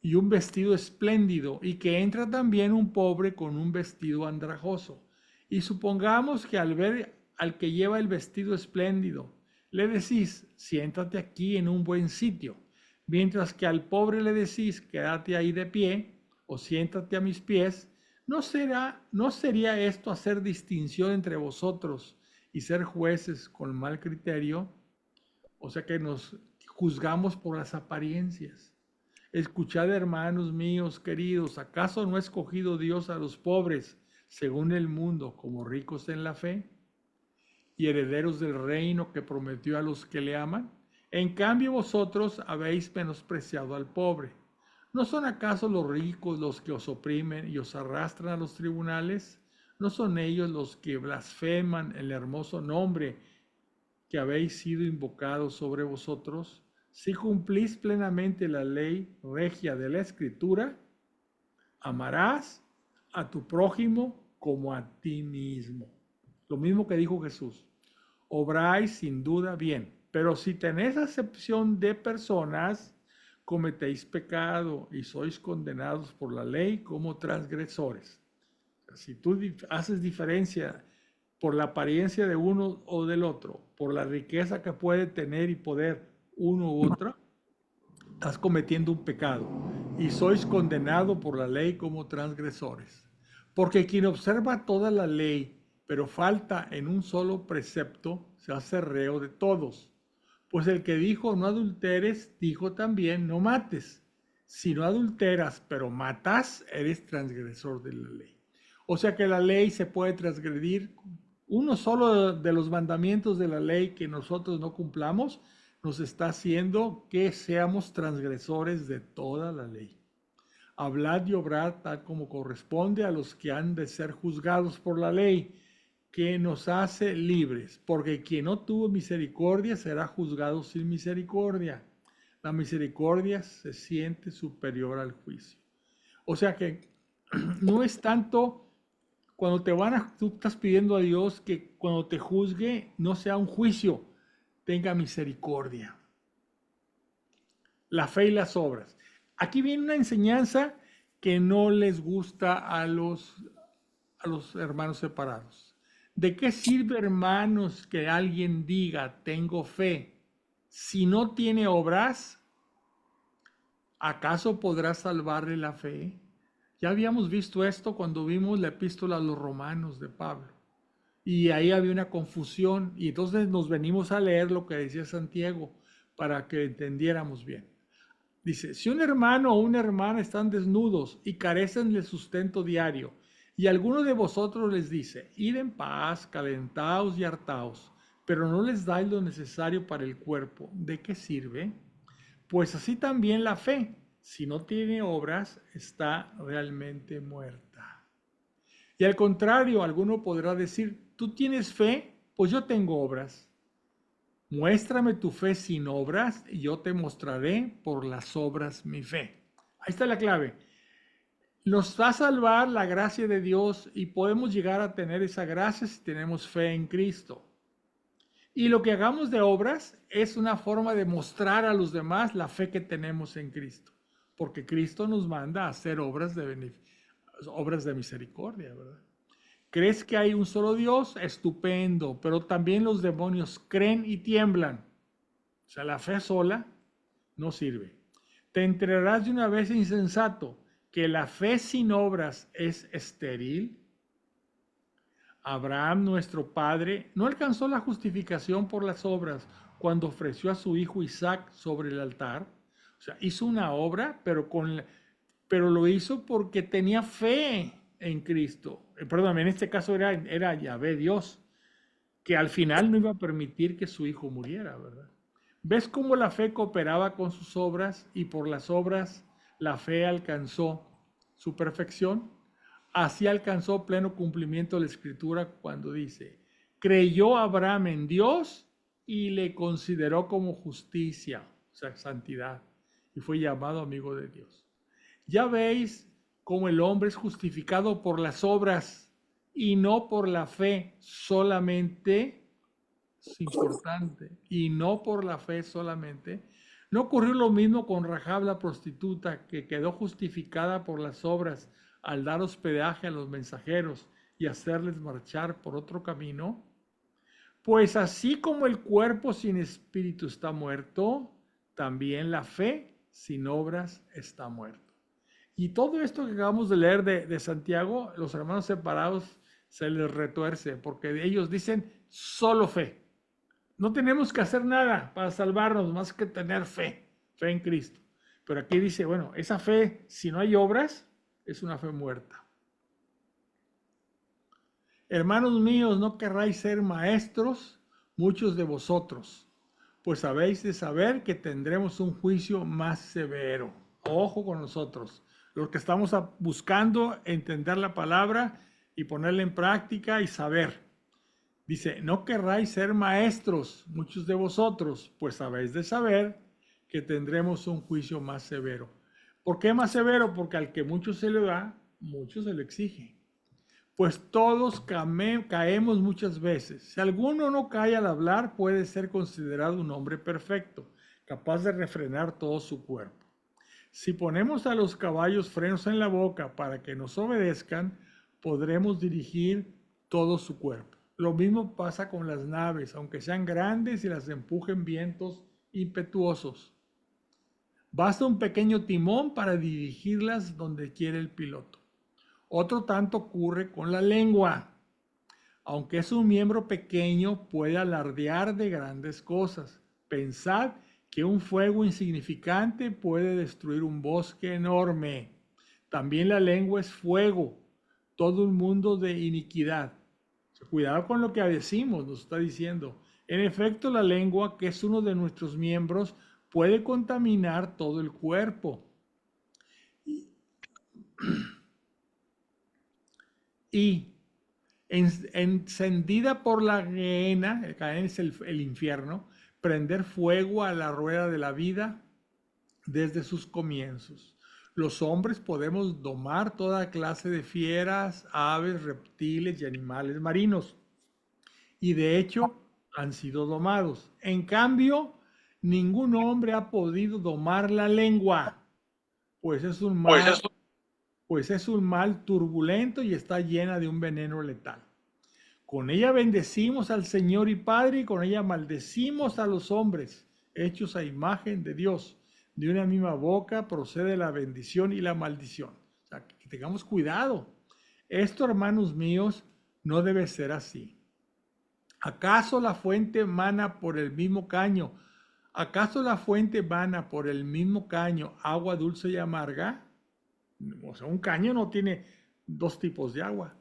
y un vestido espléndido, y que entra también un pobre con un vestido andrajoso. Y supongamos que al ver al que lleva el vestido espléndido, le decís, siéntate aquí en un buen sitio, mientras que al pobre le decís, quédate ahí de pie, o siéntate a mis pies. ¿No sería esto hacer distinción entre vosotros y ser jueces con mal criterio? O sea que nos juzgamos por las apariencias. Escuchad, hermanos míos queridos, ¿acaso no ha escogido Dios a los pobres, según el mundo, como ricos en la fe y herederos del reino que prometió a los que le aman? En cambio vosotros habéis menospreciado al pobre. ¿No son acaso los ricos los que os oprimen y os arrastran a los tribunales? ¿No son ellos los que blasfeman el hermoso nombre que habéis sido invocados sobre vosotros? Si cumplís plenamente la ley regia de la Escritura, amarás a tu prójimo como a ti mismo. Lo mismo que dijo Jesús. Obráis sin duda bien, pero si tenéis acepción de personas, cometéis pecado y sois condenados por la ley como transgresores. Si tú haces diferencia por la apariencia de uno o del otro, por la riqueza que puede tener y poder uno u otro, estás cometiendo un pecado y sois condenado por la ley como transgresores. Porque quien observa toda la ley, pero falta en un solo precepto, se hace reo de todos. Pues el que dijo no adulteres, dijo también no mates. Si no adulteras, pero matas, eres transgresor de la ley. O sea que la ley se puede transgredir. Uno solo de los mandamientos de la ley que nosotros no cumplamos, nos está haciendo que seamos transgresores de toda la ley. Hablad y obrad tal como corresponde a los que han de ser juzgados por la ley, que nos hace libres, porque quien no tuvo misericordia será juzgado sin misericordia. La misericordia se siente superior al juicio. O sea que no es tanto cuando tú estás pidiendo a Dios que cuando te juzgue no sea un juicio, tenga misericordia. La fe y las obras. Aquí viene una enseñanza que no les gusta a los hermanos separados. ¿De qué sirve, hermanos, que alguien diga, tengo fe, si no tiene obras? ¿Acaso podrá salvarle la fe? Ya habíamos visto esto cuando vimos la epístola a los romanos de Pablo. Y ahí había una confusión, y entonces nos venimos a leer lo que decía Santiago para que entendiéramos bien. Dice, si un hermano o una hermana están desnudos y carecen del sustento diario, y alguno de vosotros les dice, id en paz, calentaos y hartaos, pero no les dais lo necesario para el cuerpo, ¿de qué sirve? Pues así también la fe, si no tiene obras, está realmente muerta. Y al contrario, alguno podrá decir, tú tienes fe, pues yo tengo obras. Muéstrame tu fe sin obras y yo te mostraré por las obras mi fe. Ahí está la clave. Nos va a salvar la gracia de Dios y podemos llegar a tener esa gracia si tenemos fe en Cristo. Y lo que hagamos de obras es una forma de mostrar a los demás la fe que tenemos en Cristo. Porque Cristo nos manda a hacer obras de misericordia, ¿verdad? ¿Crees que hay un solo Dios? Estupendo, pero también los demonios creen y tiemblan. O sea, la fe sola no sirve. Te enterarás de una vez, insensato, que la fe sin obras es estéril. Abraham, nuestro padre, no alcanzó la justificación por las obras cuando ofreció a su hijo Isaac sobre el altar. O sea, hizo una obra, pero lo hizo porque tenía fe en Cristo. Perdón, en este caso era Yahvé, Dios. que al final no iba a permitir que su hijo muriera, ¿verdad? ¿Ves cómo la fe cooperaba con sus obras y por las obras la fe alcanzó su perfección? Así alcanzó pleno cumplimiento la Escritura cuando dice, creyó Abraham en Dios y le consideró como justicia, o sea, santidad, y fue llamado amigo de Dios. Ya veis cómo el hombre es justificado por las obras y no por la fe solamente. Es importante. Y no por la fe solamente. ¿No ocurrió lo mismo con Rahab la prostituta, que quedó justificada por las obras al dar hospedaje a los mensajeros y hacerles marchar por otro camino? Pues así como el cuerpo sin espíritu está muerto, también la fe sin obras está muerta. Y todo esto que acabamos de leer de Santiago, los hermanos separados se les retuerce, porque ellos dicen solo fe. No tenemos que hacer nada para salvarnos más que tener fe, fe en Cristo. Pero aquí dice, bueno, esa fe, si no hay obras, es una fe muerta. Hermanos míos, no querráis ser maestros muchos de vosotros, pues habéis de saber que tendremos un juicio más severo. Ojo con nosotros, los que estamos buscando entender la palabra y ponerla en práctica y saber. Dice, no querráis ser maestros, muchos de vosotros, pues habéis de saber que tendremos un juicio más severo. ¿Por qué más severo? Porque al que mucho se le da, mucho se le exige. Pues todos caemos muchas veces. Si alguno no cae al hablar, puede ser considerado un hombre perfecto, capaz de refrenar todo su cuerpo. Si ponemos a los caballos frenos en la boca para que nos obedezcan, podremos dirigir todo su cuerpo. Lo mismo pasa con las naves, aunque sean grandes y las empujen vientos impetuosos. Basta un pequeño timón para dirigirlas donde quiere el piloto. Otro tanto ocurre con la lengua. Aunque es un miembro pequeño, puede alardear de grandes cosas. Pensad que un fuego insignificante puede destruir un bosque enorme. También la lengua es fuego, todo un mundo de iniquidad. Cuidado con lo que decimos, nos está diciendo. En efecto, la lengua, que es uno de nuestros miembros, puede contaminar todo el cuerpo. Y encendida por la gehenna, el gehenna es el infierno, prender fuego a la rueda de la vida desde sus comienzos. Los hombres podemos domar toda clase de fieras, aves, reptiles y animales marinos. Y de hecho han sido domados. En cambio, ningún hombre ha podido domar la lengua, pues es un mal turbulento y está llena de un veneno letal. Con ella bendecimos al Señor y Padre, y con ella maldecimos a los hombres, hechos a imagen de Dios. De una misma boca procede la bendición y la maldición. O sea, que tengamos cuidado. Esto, hermanos míos, no debe ser así. ¿Acaso la fuente mana por el mismo caño? ¿Acaso la fuente mana por el mismo caño agua dulce y amarga? O sea, un caño no tiene dos tipos de agua.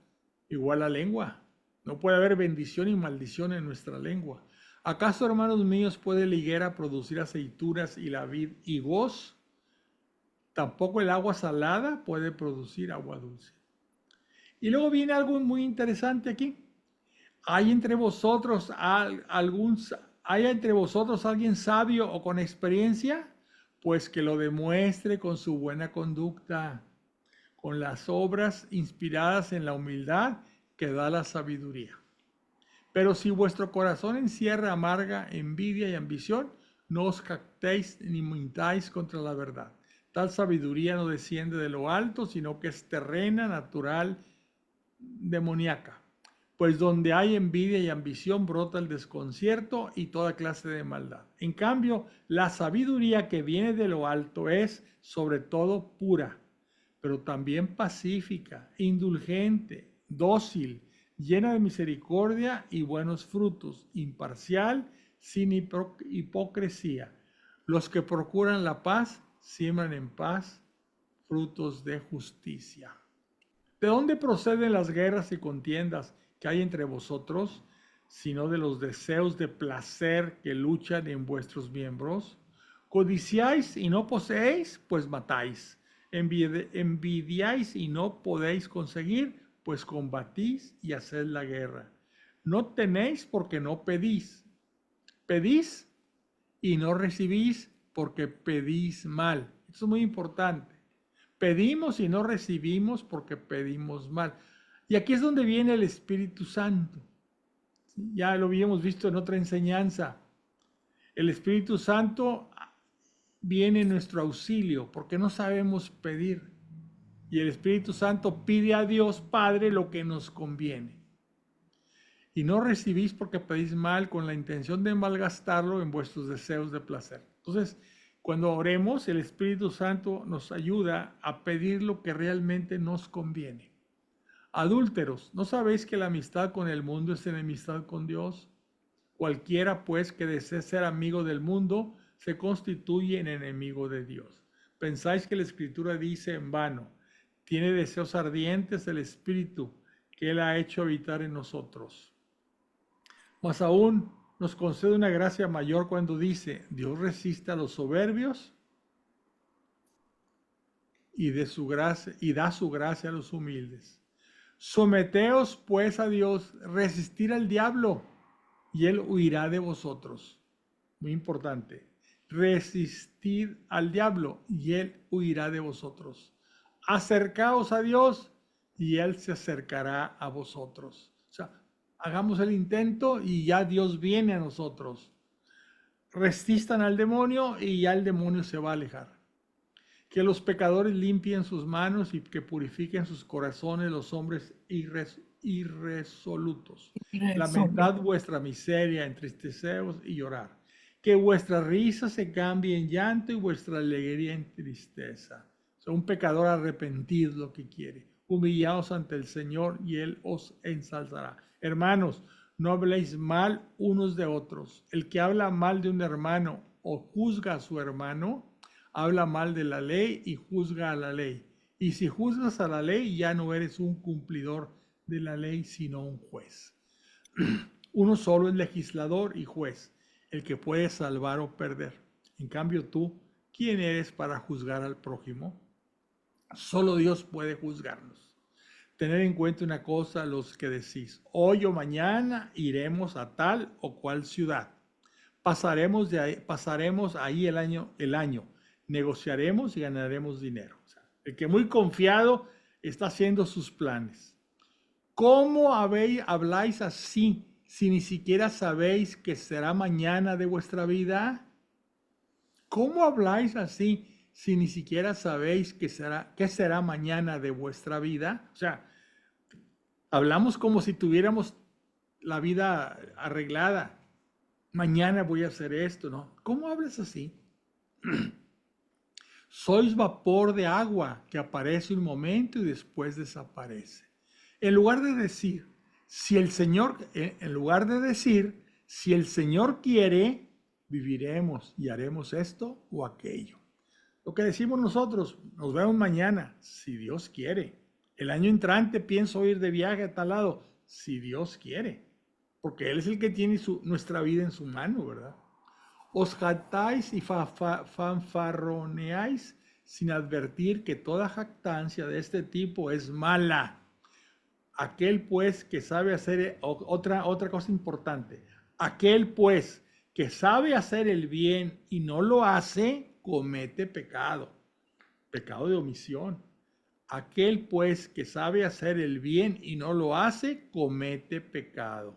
Igual la lengua. No puede haber bendición y maldición en nuestra lengua. ¿Acaso, hermanos míos, puede la higuera producir aceitunas y la vid higos? Tampoco el agua salada puede producir agua dulce. Y luego viene algo muy interesante aquí. ¿Hay entre vosotros alguien sabio o con experiencia? Pues que lo demuestre con su buena conducta, con las obras inspiradas en la humildad que da la sabiduría. Pero si vuestro corazón encierra amarga envidia y ambición, no os jactéis ni mintáis contra la verdad. Tal sabiduría no desciende de lo alto, sino que es terrena, natural, demoníaca. Pues donde hay envidia y ambición brota el desconcierto y toda clase de maldad. En cambio, la sabiduría que viene de lo alto es sobre todo pura, pero también pacífica, indulgente, dócil, llena de misericordia y buenos frutos, imparcial, sin hipocresía. Los que procuran la paz siembran en paz frutos de justicia. ¿De dónde proceden las guerras y contiendas que hay entre vosotros? sino de los deseos de placer que luchan en vuestros miembros. Codiciáis y no poseéis, pues matáis. Envidiáis y no podéis conseguir, pues combatís y haced la guerra. No tenéis porque no pedís. Pedís y no recibís porque pedís mal. Esto es muy importante. Pedimos y no recibimos porque pedimos mal. Y aquí es donde viene el Espíritu Santo. Ya lo habíamos visto en otra enseñanza. El Espíritu Santo viene en nuestro auxilio porque no sabemos pedir. Y el Espíritu Santo pide a Dios Padre lo que nos conviene. Y no recibís porque pedís mal con la intención de malgastarlo en vuestros deseos de placer. Entonces, cuando oremos, el Espíritu Santo nos ayuda a pedir lo que realmente nos conviene. Adúlteros, ¿no sabéis que la amistad con el mundo es enemistad con Dios? Cualquiera, pues, que desee ser amigo del mundo, se constituye en enemigo de Dios. ¿Pensáis que la Escritura dice en vano, tiene deseos ardientes el Espíritu que Él ha hecho habitar en nosotros? Más aún, nos concede una gracia mayor cuando dice, Dios resiste a los soberbios y da su gracia a los humildes. Someteos pues a Dios, resistir al diablo y él huirá de vosotros. Muy importante. Resistid al diablo y él huirá de vosotros. Acercaos a Dios y él se acercará a vosotros. O sea, hagamos el intento y ya Dios viene a nosotros. Resistan al demonio y ya el demonio se va a alejar. Que los pecadores limpien sus manos y que purifiquen sus corazones los hombres irresolutos. Lamentad vuestra miseria, entristeceos y llorad. Que vuestra risa se cambie en llanto y vuestra alegría en tristeza. O sea, un pecador arrepentido lo que quiere. Humillaos ante el Señor y Él os ensalzará. Hermanos, no habléis mal unos de otros. El que habla mal de un hermano o juzga a su hermano, habla mal de la ley y juzga a la ley. Y si juzgas a la ley, ya no eres un cumplidor de la ley, sino un juez. Uno solo es legislador y juez, el que puede salvar o perder. En cambio tú, ¿quién eres para juzgar al prójimo? Solo Dios puede juzgarnos. Tener en cuenta una cosa los que decís, hoy o mañana iremos a tal o cual ciudad. Pasaremos ahí el año, negociaremos y ganaremos dinero. O sea, el que muy confiado está haciendo sus planes. ¿Cómo habláis así si ni siquiera sabéis qué será mañana de vuestra vida? ¿Cómo habláis así si ni siquiera sabéis qué será mañana de vuestra vida? O sea, hablamos como si tuviéramos la vida arreglada. Mañana voy a hacer esto, ¿no? ¿Cómo hablas así? Sois vapor de agua que aparece un momento y después desaparece. En lugar de decir, si el Señor quiere, viviremos y haremos esto o aquello. Lo que decimos nosotros, nos vemos mañana, si Dios quiere. El año entrante pienso ir de viaje a tal lado, si Dios quiere. Porque Él es el que tiene nuestra vida en su mano, ¿verdad? Os jactáis y fanfarroneáis sin advertir que toda jactancia de este tipo es mala. Aquel pues que sabe hacer, otra cosa importante, aquel pues que sabe hacer el bien y no lo hace, comete pecado de omisión. Aquel pues que sabe hacer el bien y no lo hace, comete pecado.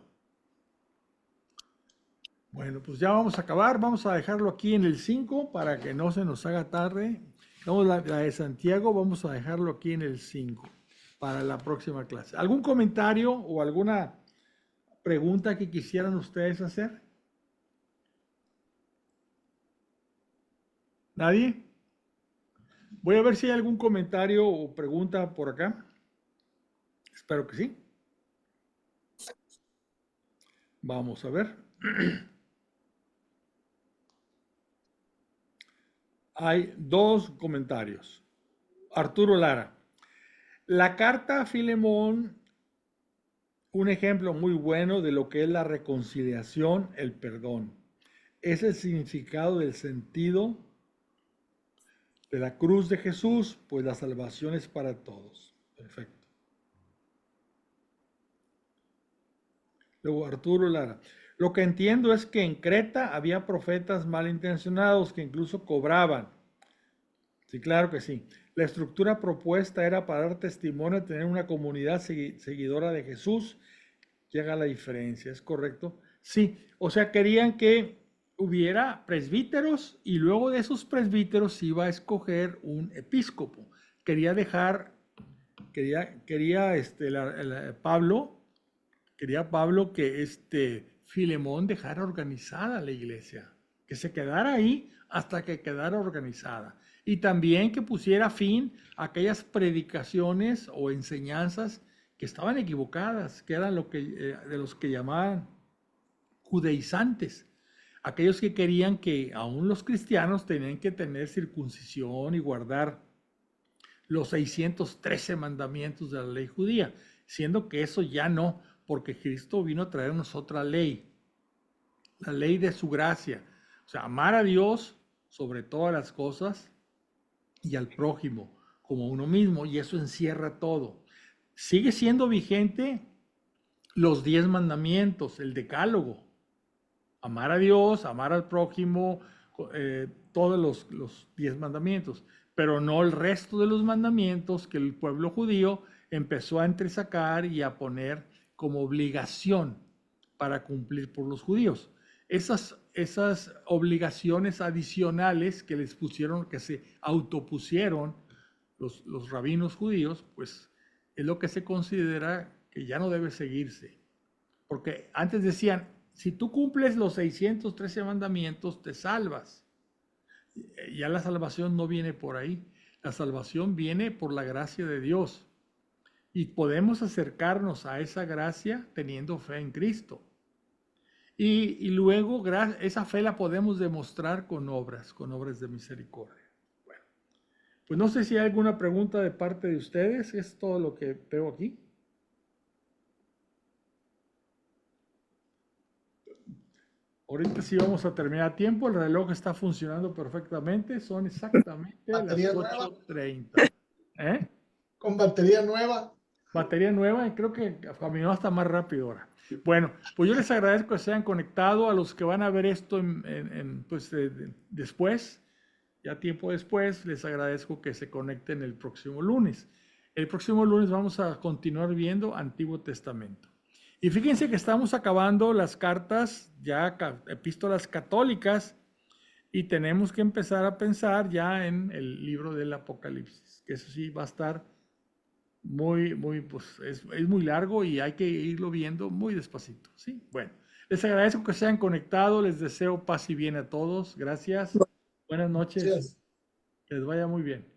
Bueno, pues ya vamos a acabar. Vamos a dejarlo aquí en el 5 para que no se nos haga tarde. Vamos la de Santiago, vamos a dejarlo aquí en el 5 para la próxima clase. ¿Algún comentario o alguna pregunta que quisieran ustedes hacer? ¿Nadie? Voy a ver si hay algún comentario o pregunta por acá. Espero que sí. Vamos a ver. Hay dos comentarios. Arturo Lara. La carta a Filemón Un ejemplo muy bueno de lo que es la reconciliación, el perdón. Es el significado del sentido de la cruz de Jesús, pues la salvación es para todos. Perfecto. Luego Arturo Lara. Lo que entiendo es que en Creta había profetas malintencionados que incluso cobraban. Sí, claro que sí. La estructura propuesta era para dar testimonio, tener una comunidad seguidora de Jesús que haga la diferencia, ¿es correcto? Sí, o sea, querían que hubiera presbíteros y luego de esos presbíteros se iba a escoger un episcopo. Quería dejar, Pablo, quería Pablo que Filemón dejara organizada la iglesia, que se quedara ahí hasta que quedara organizada. Y también que pusiera fin a aquellas predicaciones o enseñanzas que estaban equivocadas, que eran de los que llamaban judaizantes, aquellos que querían que aún los cristianos tenían que tener circuncisión y guardar los 613 mandamientos de la ley judía, siendo que eso ya no, porque Cristo vino a traernos otra ley, la ley de su gracia, o sea, amar a Dios sobre todas las cosas y al prójimo como uno mismo, y eso encierra todo. Sigue siendo vigente los 10 mandamientos, el decálogo, amar a Dios, amar al prójimo, todos los 10 mandamientos, pero no el resto de los mandamientos que el pueblo judío empezó a entresacar y a poner como obligación para cumplir por los judíos. Esas obligaciones adicionales que les pusieron, que se autopusieron los rabinos judíos, pues es lo que se considera que ya no debe seguirse. Porque antes decían, si tú cumples los 613 mandamientos, te salvas. Ya la salvación no viene por ahí. La salvación viene por la gracia de Dios. Y podemos acercarnos a esa gracia teniendo fe en Cristo. Y luego esa fe la podemos demostrar con obras de misericordia. Bueno, pues no sé si hay alguna pregunta de parte de ustedes. Es todo lo que veo aquí. Ahorita sí vamos a terminar a tiempo. El reloj está funcionando perfectamente. Son exactamente las ¿Batería nueva? 8:30. ¿Eh? ¿Con batería nueva? Batería nueva y creo que caminó hasta más rápido ahora. Bueno, pues yo les agradezco que se hayan conectado. A los que van a ver esto después, ya tiempo después, les agradezco que se conecten el próximo lunes. El próximo lunes vamos a continuar viendo Antiguo Testamento. Y fíjense que estamos acabando las cartas, ya epístolas católicas, y tenemos que empezar a pensar ya en el libro del Apocalipsis, que eso sí va a estar pues es muy largo y hay que irlo viendo muy despacito, ¿sí? Bueno, les agradezco que se hayan conectado, les deseo paz y bien a todos, gracias, buenas noches, Gracias. que les vaya muy bien.